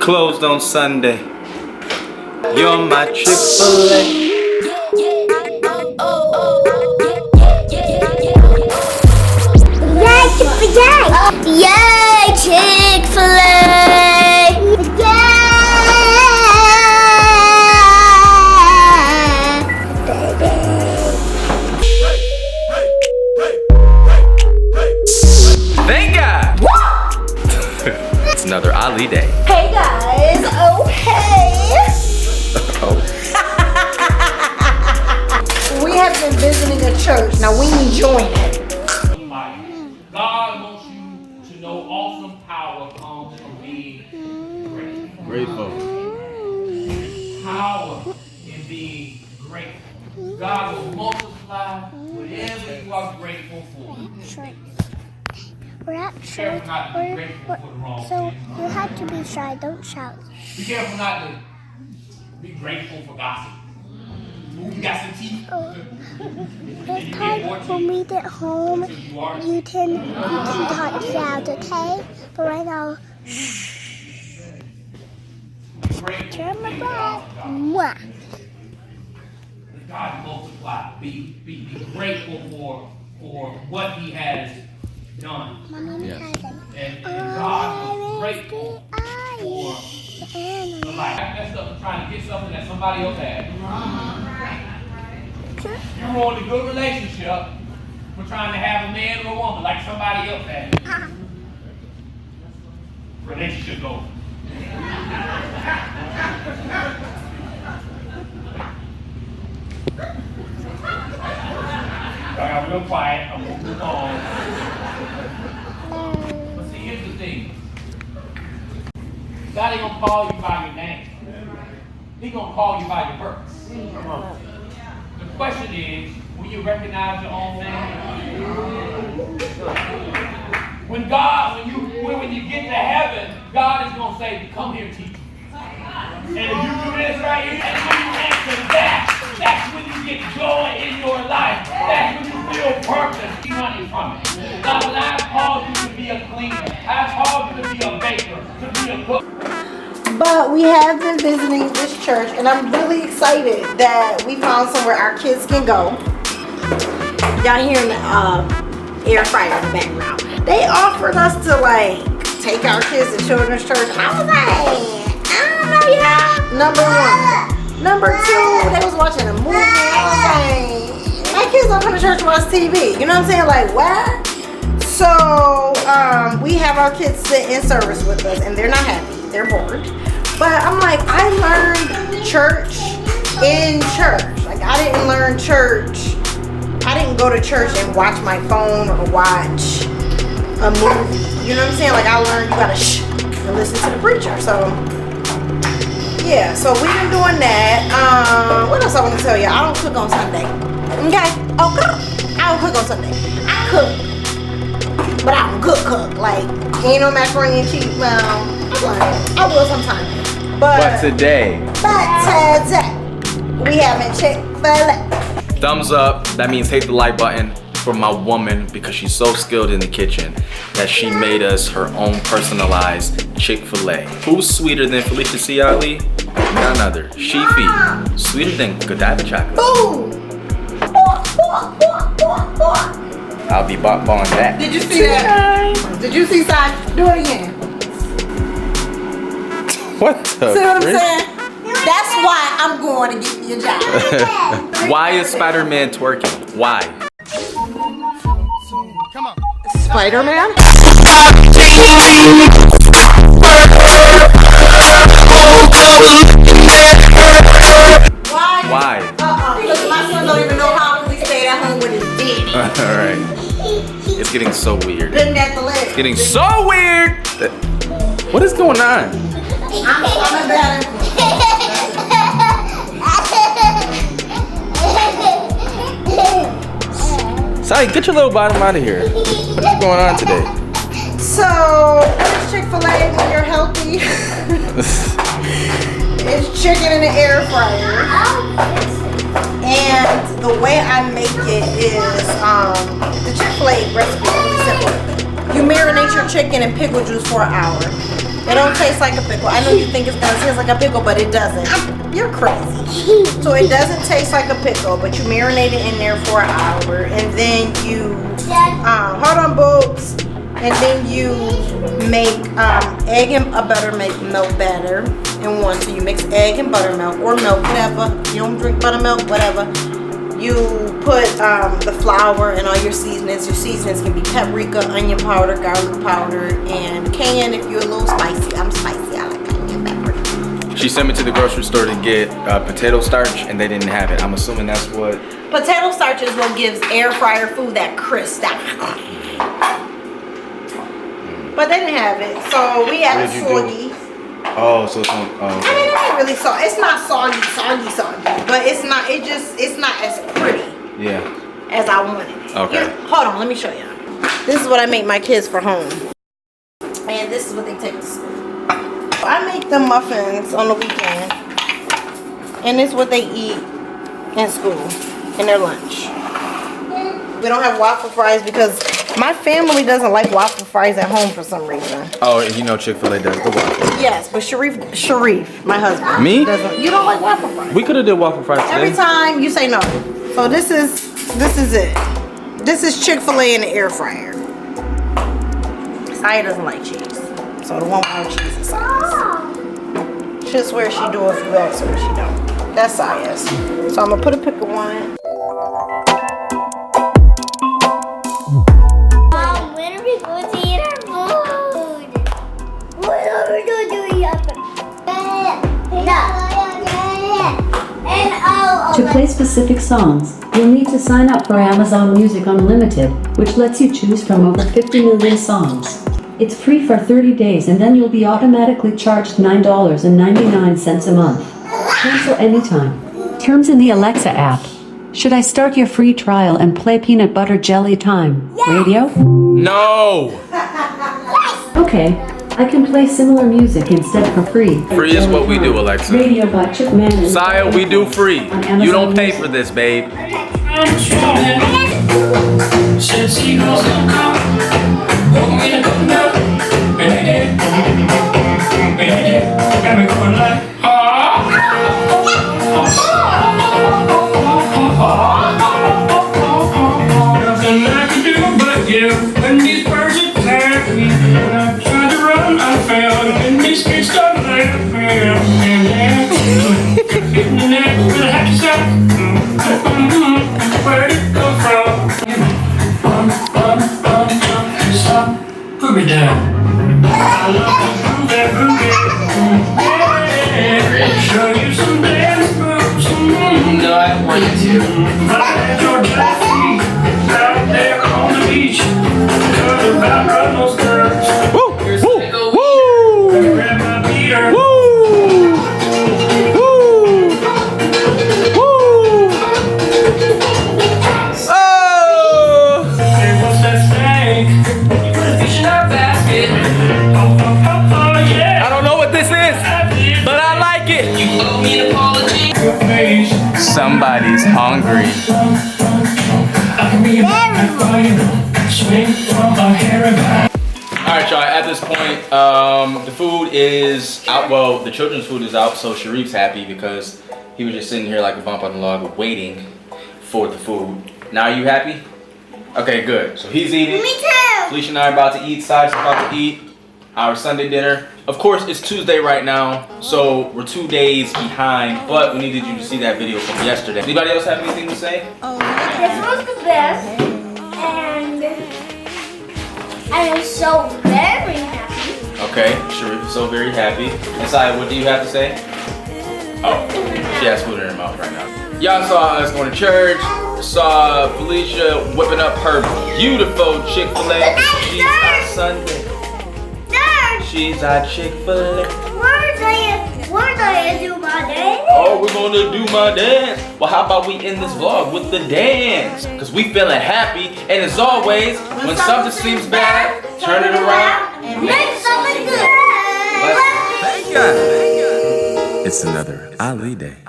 Closed on Sunday. You're my Chick-fil-A. Yay, Chick-fil-A! Thank God! It's another Ali day. Hey guys, oh hey! We have been visiting a church. Now we enjoying it. God wants you to know awesome power comes from being Grateful. power in being grateful. God will multiply whatever you are grateful for. We're at Be church. careful not to be grateful for the wrong So thing. you have to be shy. Don't shout. Be careful not to be grateful for gossip. Ooh, you got some teeth. Next time when we get home, you can talk loud, okay? But right now, Be grateful turn for my things breath. God. Mwah. Let God multiply. Be grateful for what He has done. Mommy Yes. has them. And God was grateful for the life. I messed up trying to get something that somebody else had. You ruined a good relationship for trying to have a man or a woman like somebody else had. Relationship goal. I got real quiet. I'm gonna move on. But see, here's the thing. God ain't gonna call you by your name. He gonna call you by your purpose. The question is, will you recognize your own name? When you get to heaven, God is gonna say, "Come here, teacher." And if you do this right here, and when you answer that, that's when you get joy in your life. That's when you feel purpose. You money from it. God, when I've called you to be a cleaner, I've called you to be a baker, to be a cook. But we have been visiting this church, and I'm really excited that we found somewhere our kids can go. Y'all hearing the air fryer in the background. They offered us to take our kids to children's church. I was like, I don't know, y'all. Number one. Number two, they was watching a movie. I was like, my kids don't come to church to watch TV. You know what I'm saying? Like, what? So we have our kids sit in service with us, and they're not happy. They're bored. But I'm like, I learned church in church. Like, I didn't learn church. I didn't go to church and watch my phone or watch a movie. You know what I'm saying? Like, I learned you gotta shh and listen to the preacher. So, yeah. So we've been doing that. What else I want to tell you? I don't cook on Sunday. Okay? Oh, I don't cook on Sunday. I cook, but I don't cook. Like, ain't no macaroni and cheese. Well, I will sometime. But today, we having Chick-fil-A. thumbs up. That means hit the like button for my woman because she's so skilled in the kitchen that she made us her own personalized Chick-fil-A. Who's sweeter than Felicia C. Ali? None other. She-Fi. Sweeter than Godiva chocolate. Boom! I'll be bought on that. Did you see that? Did you see Sai? Do it again. What the See what I'm frick? saying? That's why I'm going to get me a job. Why is Spider-Man twerking? Why? Spider-Man? Why? Because my son don't even know how he stayed at home with his daddy. Alright. It's getting so weird. Been at the leg. Getting so weird! What is going on? I'm a bad Sai, get your little bottom out of here. What is going on today? So, it's Chick-fil-A when you're healthy. It's chicken in the air fryer. And the way I make it is the Chick-fil-A recipe is really simple. You marinate your chicken in pickle juice for an hour. It don't taste like a pickle. I know you think it's gonna taste like a pickle, but it doesn't. You're crazy. So it doesn't taste like a pickle, but you marinate it in there for an hour, and then you hold on, boobs. And then you make egg and buttermilk batter in one. So you mix egg and buttermilk or milk, whatever. You don't drink buttermilk, whatever. You put the flour and all your seasonings. Your seasonings can be paprika, onion powder, garlic powder, and cayenne if you're a little spicy. I'm spicy. I like cayenne pepper. She sent me to the grocery store to get potato starch, and they didn't have it. I'm assuming that's what. Potato starch is what gives air fryer food that crisp. But they didn't have it, so we had a soggy. Oh, so it's on. Oh, okay. I mean, it ain't really soggy. It's not soggy, but it's not. It's not as pretty. Yeah. As I wanted it. Okay. Hold on, let me show you. This is what I make my kids for home, and this is what they take to school. I make the muffins on the weekend, and this is what they eat in school in their lunch. We don't have waffle fries because my family doesn't like waffle fries at home for some reason. Oh, you know Chick-fil-A does the waffle. Yes, but Sharif, my husband. Me? You don't like waffle fries. We could have did waffle fries today. Every time you say no. So this is it. This is Chick-fil-A in the air fryer. Saya doesn't like cheese. So the one without cheese is Saya's. She'll swear she do if you ask her, but she don't. That's Saya's. So I'm gonna put a pickle on it. To play specific songs, you'll need to sign up for Amazon Music Unlimited, which lets you choose from over 50 million songs. It's free for 30 days and then you'll be automatically charged $9.99 a month. Cancel anytime. Terms in the Alexa app. Should I start your free trial and play Peanut Butter Jelly Time Radio? No! Okay, I can play similar music instead for free. Free is what we do, Alexa. Radio by Chick Man. Saya, we do free. You don't pay for this, babe. When these birds attack me, when I tried to run, I fell, and these kids started laughing. Where'd it come from? Stop, put me down. I love to move that show you some dance moves. No, I want you to. I your feet out there on the beach. Talking about running those curves. Woo! Woo! Woo! Grab my beater. Woo! Woo! Woo! Oh! Hey, what's that thing? You put a fish in our basket. Yeah. I don't know what this is, but I like it. You owe me an apology. Your face. Somebody's hungry. Alright, y'all, at this point, the food is out. Well, the children's food is out, so Sharif's happy because he was just sitting here like a bump on the log waiting for the food. Now, are you happy? Okay, good. So he's eating. Me too. Felicia and I are about to eat. Side's about to eat our Sunday dinner. Of course, it's Tuesday right now, so we're 2 days behind, but we needed you to see that video from yesterday. Anybody else have anything to say? This was the best, and I am so very happy. Okay, Sharif is so very happy. And Saya, what do you have to say? Oh, she has food in her mouth right now. Y'all saw us going to church, saw Felicia whipping up her beautiful Chick-fil-A. She's our Sunday. She's our Chick-fil-A. We're gonna do my dance. Oh, we're gonna do my dance. Well, how about we end this vlog with the dance? Because we feeling happy. And as always, when something seems bad, turn it around and make something good. Thank God. It's another Ali day.